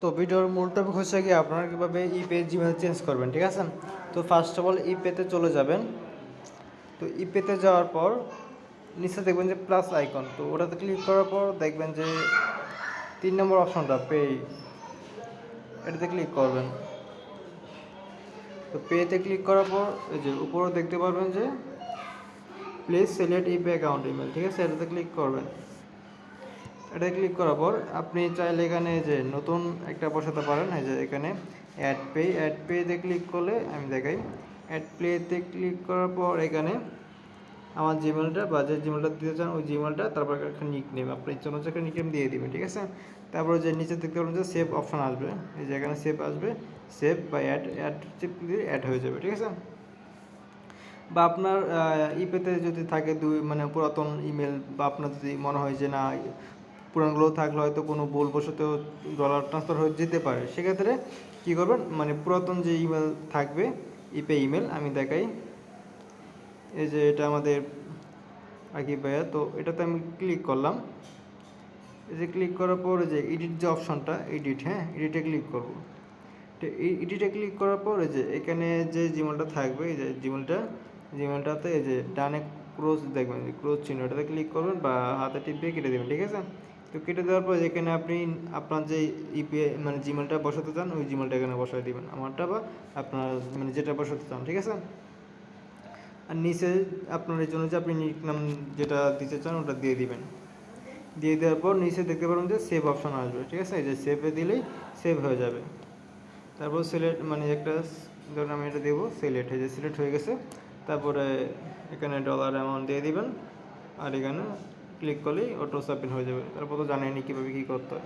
তো ভিডিওর মূল টপিক হচ্ছে কি আপনারা কীভাবে ইপে জিমেল চেঞ্জ করবেন, ঠিক আছে। তো ফার্স্ট অফ অল ইপেতে চলে যাবেন। তো ইপেতে যাওয়ার পর নিচে দেখবেন যে প্লাস আইকন, তো ওটাতে ক্লিক করার পর দেখবেন যে 3 নম্বর অপশনটা পে, এটাতে ক্লিক করবেন। তো পেতে ক্লিক করার পর এই যে উপরে দেখতে পারবেন যে প্লিজ সিলেক্ট ইপে অ্যাকাউন্ট ইমেল, ঠিক আছে, এটাতে ক্লিক করবেন। এটা ক্লিক করার পর আপনি চাইলে এখানে যে নতুন একটা বসাতে পারেন। এই যে এখানে অ্যাড পেতে ক্লিক করলে আমি দেখাই, অ্যাড পেতে ক্লিক করার পর এখানে আমার জিমেলটা বা যে জিমেলটা দিতে চান ওই জিমেলটা, তারপর একটা নিক নেম, আপনি ইচ্ছা অনুযায়ী একটা নিক নেম দিয়ে দিবেন, ঠিক আছে। তারপরে যে নিচে দেখতে পাবেন যে সেভ অপশন আসবে, এই যে এখানে সেভ আসবে, সেভ বা অ্যাড চিপলে অ্যাড হয়ে যাবে, ঠিক আছে। বা আপনার ইপেতে যদি থাকে মানে পুরাতন ইমেল, বা আপনার যদি মনে হয় যে না পুরানগুলো থাকলে হয়তো কোনো ভুলবশত ডলার ট্রান্সফার হয়ে যেতে পারে, সেক্ষেত্রে কী করবেন, মানে পুরাতন যে ইমেল থাকবে ইপে ইমেল আমি দেখাই। এই যে এটা আমাদের আকিব ভাইয়া, তো এটাতে আমি ক্লিক করলাম। এই যে ক্লিক করার পর যে এডিট যে অপশনটা, এডিটে ক্লিক করব। তো এই এডিটে ক্লিক করার পর এই যে এখানে যে জিমেলটা থাকবে, এই যে জিমেলটাতে এই যে ডানে ক্রস দেখবেন, ক্রস চিহ্ন, এটাতে ক্লিক করবেন বা হাতে টিপ দিয়ে কেটে দেবেন, ঠিক আছে। তো কেটে দেওয়ার পর এখানে আপনি আপনার যে ইপিআই মানে জিমেলটা বসাতে চান ওই জিমেলটা এখানে বসাই দিবেন, আমারটা বা আপনার মানে যেটা বসাতে চান, ঠিক আছে। আর নিচে আপনার এই জন্য যে আপনি নিক নাম যেটা দিতে চান ওটা দিয়ে দিবেন। দিয়ে দেওয়ার পর নিচে দেখতে পাবেন যে সেভ অপশন আসবে, ঠিক আছে। এই যে সেভে দিলেই সেভ হয়ে যাবে। তারপর সিলেক্ট মানে একটা ধরুন আমি এটা দেবো সিলেক্ট, হয়ে যে সিলেক্ট হয়ে গেছে। তারপরে এখানে ডলার অ্যামাউন্ট দিয়ে দিবেন, আর এখানে ক্লিক করলেই অটো সাবমিট হয়ে যাবে। তারপর তো জানেনই কীভাবে কী করতে হয়।